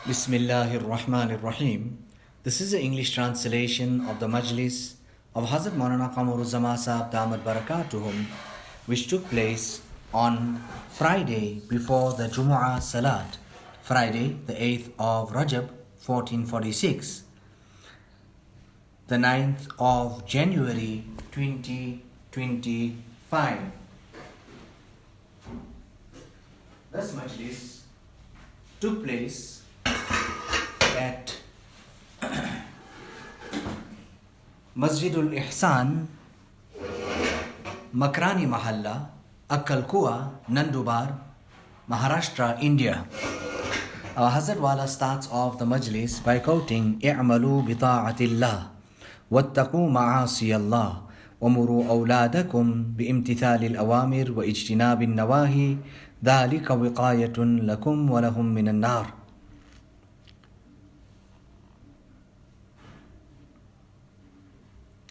Bismillahir Rahmanir Rahim. This is the English translation of the Majlis of Hazrath Mohammadqamaruzzamansaheb Damat Barakatuhum, which took place on Friday before the Jumu'ah Salat, Friday the 8th of Rajab 1446, the 9th of January 2025. This Majlis took place at Masjidul Ihsan, Makrani Mahalla, Akkalkuwa, Nandubar, Maharashtra, India. Our Hazrat Wala starts off the Majlis by quoting "I'malu bi ta'atillah, wattaqu ma'asi Allah, ومروا أولادكم بامتثال الأوامر واجتناب النواهي ذلك وقاية لكم ولهم من النار."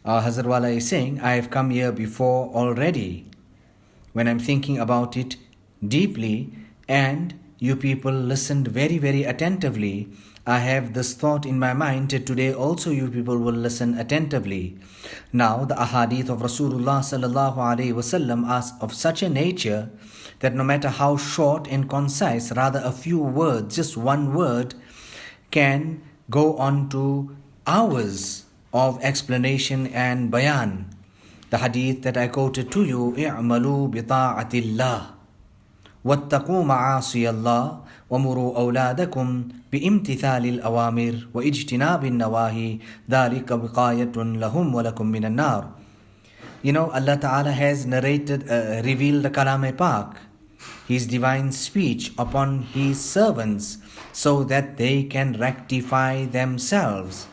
Our Hazrat Wala is saying, I have come here before already. When I'm thinking about it deeply and you people listened very, very attentively, I have this thought in my mind that today also you people will listen attentively. Now the ahadith of Rasulullah sallallahu alaihi wasallam are of such a nature that no matter how short and concise, rather a few words, just one word, can go on to hours of explanation and bayan. The hadith that I quoted to you, "I'malu bi ta'atillah, wattaqu ma'asi Allah, وَمُرُوا أَوْلَادَكُمْ بِإِمْتِثَالِ الْأَوَامِرِ وَإِجْتِنَابِ النَّوَاهِي ذَلِكَ وِقَايَةٌ لَهُمْ وَلَكُمْ مِنَ النَّارِ." You know, Allah Ta'ala has revealed the Kalam-e-Pak, His divine speech upon His servants so that they can rectify themselves.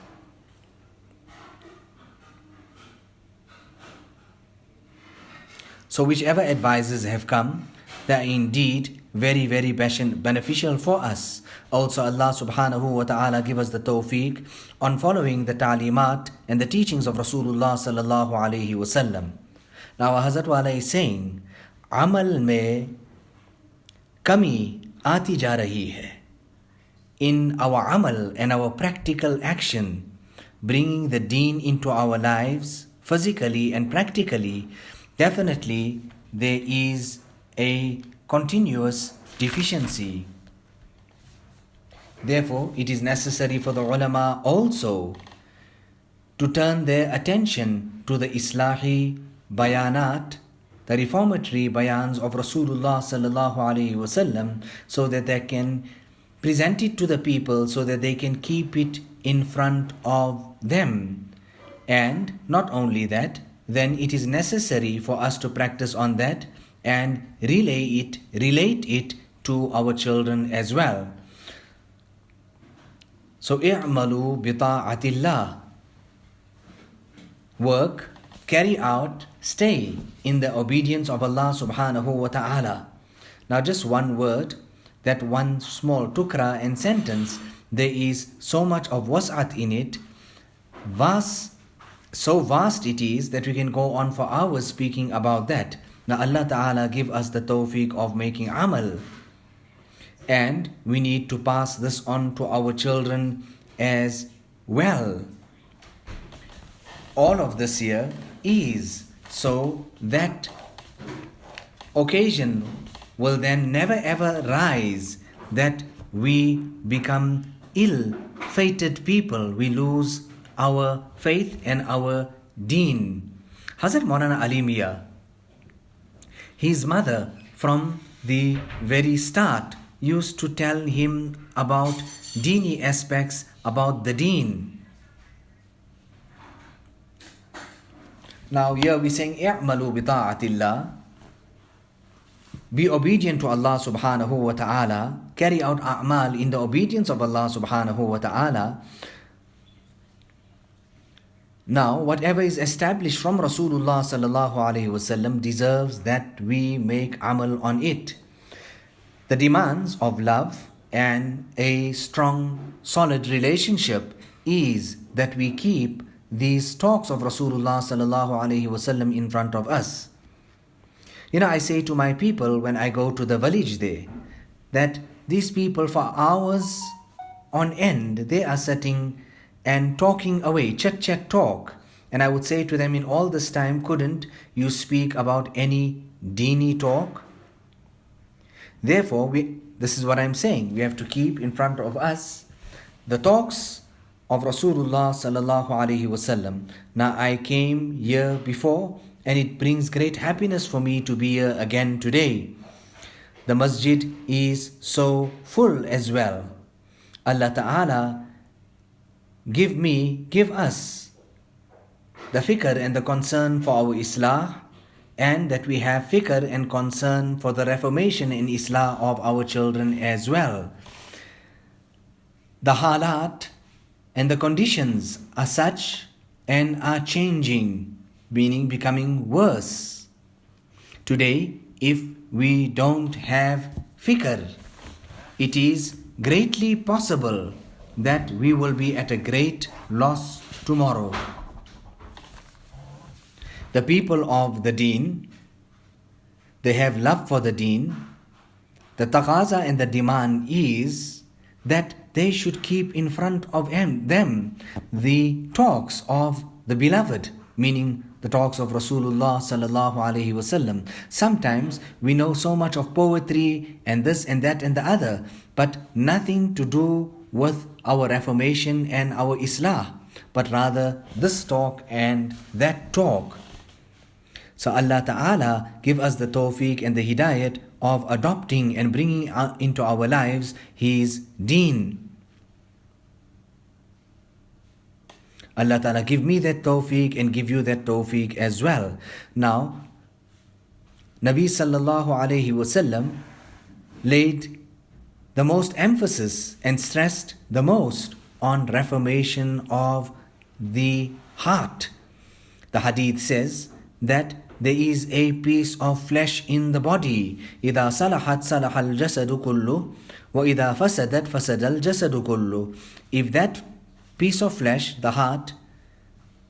So whichever advices have come, they are indeed very, very beneficial for us. Also Allah subhanahu wa ta'ala give us the tawfiq on following the ta'limat and the teachings of Rasulullah sallallahu alayhi wasallam. Now Hazrat Wala is saying, amal mein kami aati ja rahi hai. In our amal and our practical action, bringing the deen into our lives, physically and practically, definitely there is a continuous deficiency. Therefore, it is necessary for the ulama also to turn their attention to the Islahi bayanat, the reformatory bayans of Rasulullah sallallahu alaihi wasallam, so that they can present it to the people, so that they can keep it in front of them. And not only that, then it is necessary for us to practice on that and relate it to our children as well. So, i'malu bi ta'atillah. Work, carry out, stay in the obedience of Allah subhanahu wa ta'ala. Now just one word, that one small tukra and sentence, there is so much of was'at in it, so vast it is that we can go on for hours speaking about that. Now Allah Ta'ala give us the tawfiq of making amal. And we need to pass this on to our children as well. All of this here is so that occasion will then never ever rise that we become ill-fated people. We lose our faith and our deen. Hazrat Maulana Ali Mia, his mother from the very start used to tell him about deeni aspects, about the deen. Now here we saying, "I'malu bi ta'atillah," be obedient to Allah subhanahu wa ta'ala, carry out a'mal in the obedience of Allah subhanahu wa ta'ala. Now, whatever is established from Rasulullah sallallahu alaihi wasallam deserves that we make amal on it. The demands of love and a strong, solid relationship is that we keep these talks of Rasulullah sallallahu alaihi wasallam in front of us. You know, I say to my people when I go to the village there, that these people for hours on end, they are sitting and talking away, chat talk. And I would say to them, in all this time, couldn't you speak about any deeni talk? Therefore, this is what I'm saying. We have to keep in front of us the talks of Rasulullah sallallahu alaihi wasallam. Now I came here before, and it brings great happiness for me to be here again today. The masjid is so full as well. Allah Ta'ala give us the fikr and the concern for our Islah, and that we have fikr and concern for the reformation in Islah of our children as well. The halat and the conditions are such and are changing, meaning becoming worse. Today, if we don't have fikr, it is greatly possible that we will be at a great loss tomorrow. The people of the deen, they have love for the deen. The taqaza and the demand is that they should keep in front of them the talks of the beloved, meaning the talks of Rasulullah sallallahu alaihi wasallam. Sometimes we know so much of poetry and this and that and the other, but nothing to do with our reformation and our Islah, but rather this talk and that talk. So Allah Ta'ala give us the tawfiq and the hidayat of adopting and bringing into our lives His deen. Allah Ta'ala give me that tawfiq and give you that tawfiq as well. Now, Nabi Sallallahu Alaihi Wasallam laid the most emphasis and stressed the most on reformation of the heart. The hadith says that there is a piece of flesh in the body. إِذَا صَلَحَتْ صَلَحَ الْجَسَدُ كُلُّهُ وَإِذَا فَسَدَتْ فَسَدَ الْجَسَدُ كُلُّهُ. If that piece of flesh, the heart,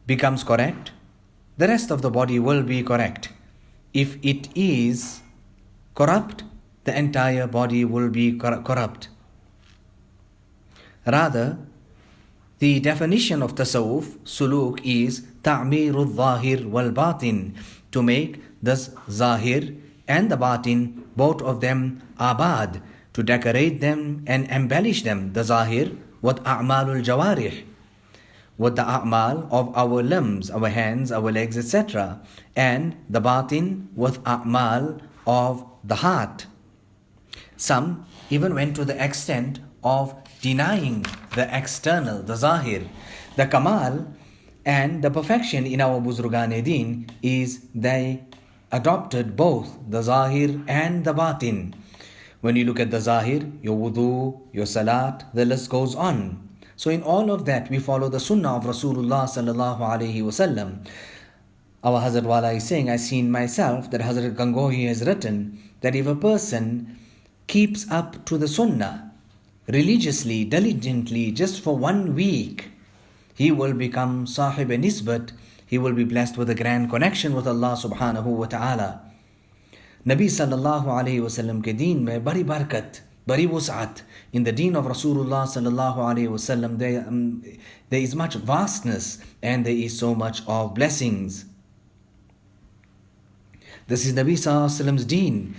becomes correct, the rest of the body will be correct. If it is corrupt, the entire body will be corrupt. Rather, the definition of tasawwuf, suluk, is ta'miru al-zahir wal-batin, to make this zahir and the batin, both of them abad, to decorate them and embellish them. The zahir with a'malul jawarih, with the a'mal of our limbs, our hands, our legs, etc. And the batin with a'mal of the heart. Some even went to the extent of denying the external, the zahir. The kamal and the perfection in our Buzurgan-e-Din is they adopted both the zahir and the batin. When you look at the zahir, your wudu, your salat, the list goes on. So in all of that, we follow the sunnah of Rasulullah sallallahu alaihi wasallam. Our Hazrat Wala is saying, I see in myself that Hazrat Gangohi has written that if a person keeps up to the sunnah religiously, diligently, just for 1 week, he will become sahib e nisbat. He will be blessed with a grand connection with Allah subhanahu wa ta'ala. Nabi sallallahu alayhi wa sallam ke deen mein bari barakat, bari wus'at. In the deen of Rasulullah sallallahu alayhi wa sallam, there is much vastness and there is so much of blessings. This is Nabi sallallahu alayhi wa sallam's deen.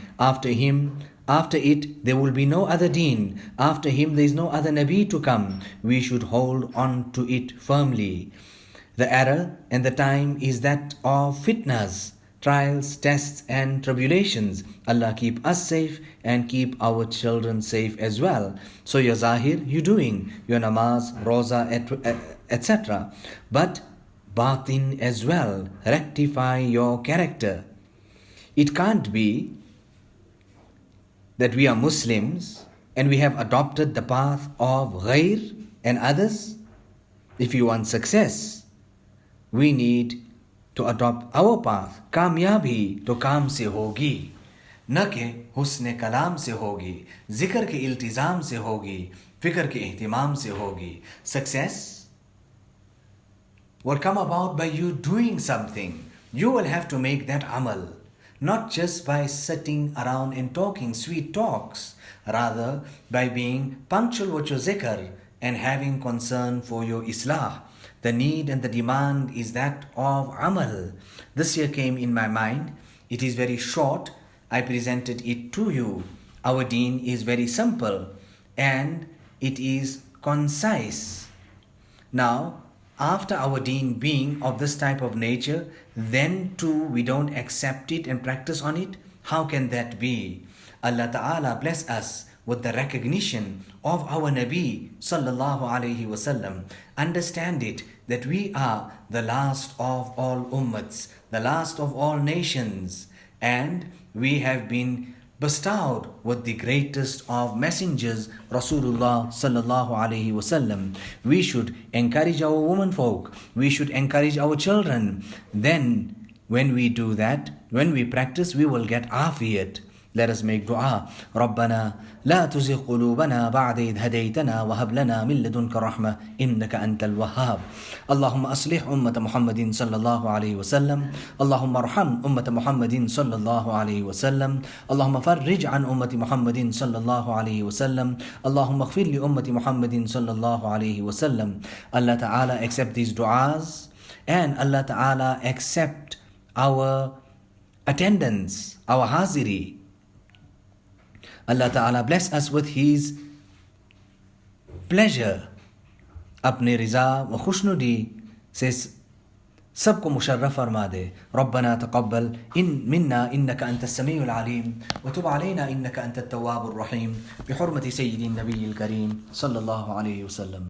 After it, there will be no other deen. After him, there is no other Nabi to come. We should hold on to it firmly. The error and the time is that of fitnas, trials, tests and tribulations. Allah keep us safe and keep our children safe as well. So your zahir, you're doing your namaz, roza, etc. But batin as well. Rectify your character. It can't be that we are Muslims and we have adopted the path of ghair and others. If you want success, we need to adopt our path. Kamyabi to काम से होगी, न के हुस्न कलाम से होगी, जिक्र के इल्तिजाम से होगी, फिक्र के ihtimam से होगी. Success will come about by you doing something. You will have to make that amal. Not just by sitting around and talking sweet talks, rather by being punctual with your zikr and having concern for your islah. The need and the demand is that of amal. This year came in my mind. It is very short. I presented it to you. Our deen is very simple and it is concise. Now, after our deen being of this type of nature, then too we don't accept it and practice on it. How can that be? Allah Ta'ala bless us with the recognition of our Nabi Sallallahu Alaihi Wasallam. Understand it that we are the last of all ummats, the last of all nations, and we have been bestowed with the greatest of messengers, Rasulullah Sallallahu Alaihi Wasallam. We should encourage our womenfolk, we should encourage our children. Then when we do that, when we practice, we will get afiyat. Let us make dua. ربنا لا تزغ قلوبنا بعد إذ هديتنا وهب لنا من لدنك رحمة إنك أنت الوهاب. اللهم أصلح أمة محمد صلى الله عليه وسلم. اللهم ارحم أمة محمد صلى الله عليه وسلم. اللهم فرج عن أمة محمد صلى الله عليه وسلم. اللهم اغفر لأمة محمد صلى الله عليه وسلم. Allah Ta'ala accept these du'as, and Allah Ta'ala accept our attendance, our haziri. Allah Ta'ala bless us with His pleasure. अपने रिज़ा व खुशनुदी से सबको मुशर्रफ फरमा दे. रब्बना तक़ब्बल मिन्ना इन्नका अंतस समीउल अलीम व तुब अलैना इन्नका अंतत तव्वाबुर रहीम बिहुर्मति सय्यिदिन नबिय्यिल करीम सल्लल्लाहु अलैहि वसल्लम.